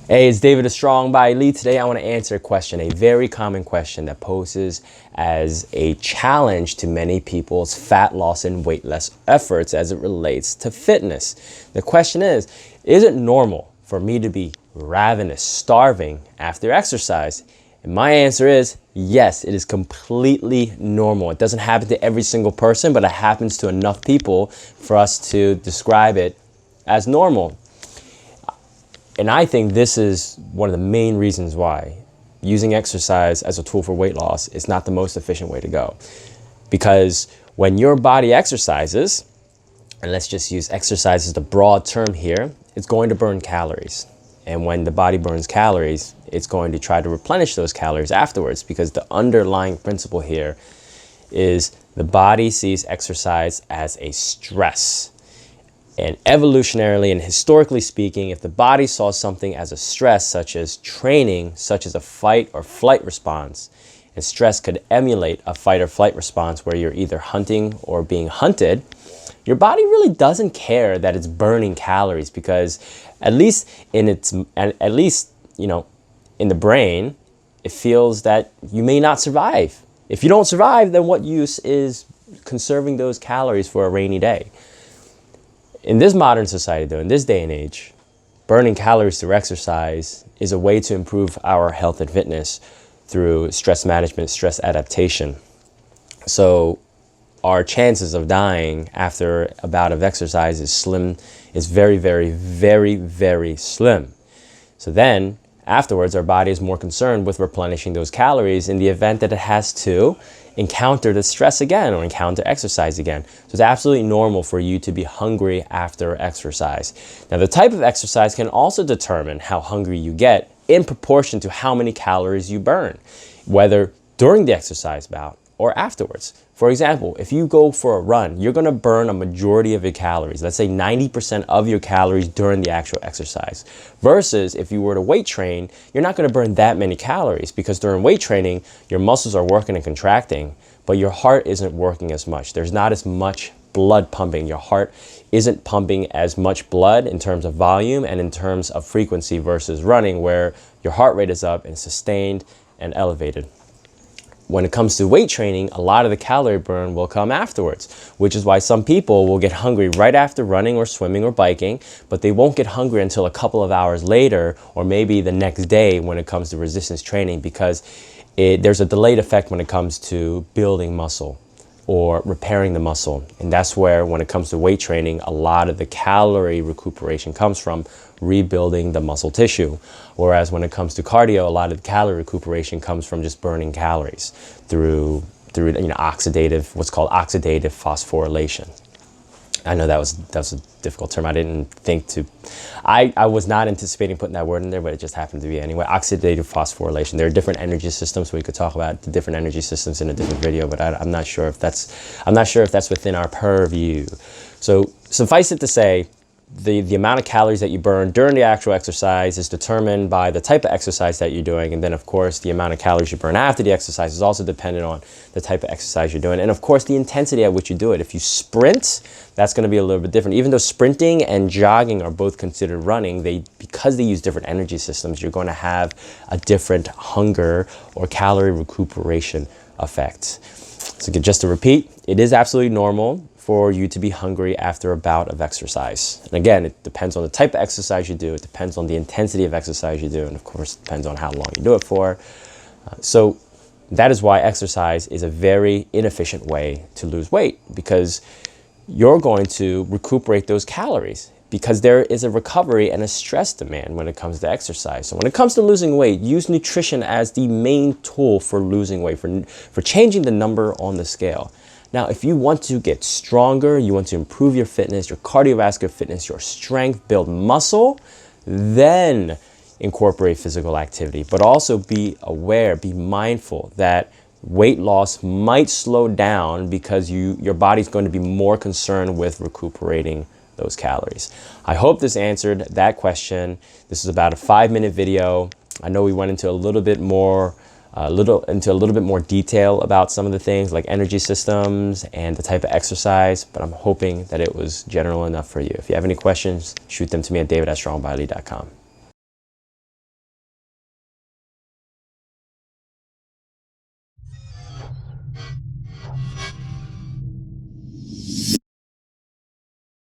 Hey, it's David, a Strong by Elite. Today I want to answer a question, a very common question that poses as a challenge to many people's fat loss and weight loss efforts as it relates to fitness. The question is it normal for me to be ravenous, starving after exercise? And my answer is yes, it is completely normal. It doesn't happen to every single person, but it happens to enough people for us to describe it as normal. And I think this is one of the main reasons why using exercise as a tool for weight loss is not the most efficient way to go. Because when your body exercises, and let's just use exercise as the broad term here, it's going to burn calories. And when the body burns calories, it's going to try to replenish those calories afterwards, because the underlying principle here is the body sees exercise as a stress. And evolutionarily and historically speaking, if the body saw something as a stress, such as training, such as a fight or flight response, and stress could emulate a fight or flight response where you're either hunting or being hunted, your body really doesn't care that it's burning calories, because at least in the brain, it feels that you may not survive. If you don't survive, then what use is conserving those calories for a rainy day? In this modern society, though, in this day and age, burning calories through exercise is a way to improve our health and fitness through stress management, stress adaptation. So our chances of dying after a bout of exercise is very, very, very, very slim. So then afterwards, our body is more concerned with replenishing those calories in the event that it has to encounter the stress again or encounter exercise again. So it's absolutely normal for you to be hungry after exercise. Now, the type of exercise can also determine how hungry you get in proportion to how many calories you burn, whether during the exercise bout or afterwards. For example, if you go for a run, you're gonna burn a majority of your calories, let's say 90% of your calories during the actual exercise. Versus if you were to weight train, you're not gonna burn that many calories, because during weight training, your muscles are working and contracting, but your heart isn't working as much. There's not as much blood pumping. Your heart isn't pumping as much blood in terms of volume and in terms of frequency versus running, where your heart rate is up and sustained and elevated. When it comes to weight training, a lot of the calorie burn will come afterwards, which is why some people will get hungry right after running or swimming or biking, but they won't get hungry until a couple of hours later, or maybe the next day when it comes to resistance training, because there's a delayed effect when it comes to building muscle or repairing the muscle. And that's where, when it comes to weight training, a lot of the calorie recuperation comes from rebuilding the muscle tissue. Whereas when it comes to cardio, a lot of the calorie recuperation comes from just burning calories through oxidative, what's called oxidative phosphorylation. I know that was a difficult term. I didn't think to, I was not anticipating putting that word in there, but it just happened to be anyway. Oxidative phosphorylation. There are different energy systems. We could talk about the different energy systems in a different video, but I'm not sure if that's within our purview. So suffice it to say, the amount of calories that you burn during the actual exercise is determined by the type of exercise that you're doing. And then, of course, the amount of calories you burn after the exercise is also dependent on the type of exercise you're doing. And, of course, the intensity at which you do it. If you sprint, that's going to be a little bit different. Even though sprinting and jogging are both considered running, because they use different energy systems, you're going to have a different hunger or calorie recuperation effect. So just to repeat, it is absolutely normal for you to be hungry after a bout of exercise. And again, it depends on the type of exercise you do, it depends on the intensity of exercise you do, and of course, it depends on how long you do it for. So that is why exercise is a very inefficient way to lose weight, because you're going to recuperate those calories, because there is a recovery and a stress demand when it comes to exercise. So when it comes to losing weight, use nutrition as the main tool for losing weight, for changing the number on the scale. Now, if you want to get stronger, you want to improve your fitness, your cardiovascular fitness, your strength, build muscle, then incorporate physical activity. But also be aware, be mindful that weight loss might slow down because your body's going to be more concerned with recuperating those calories. I hope this answered that question. This is about a 5-minute video. I know we went into a little bit more detail about some of the things like energy systems and the type of exercise, but I'm hoping that it was general enough for you. If you have any questions, shoot them to me at david@strongbyelite.com.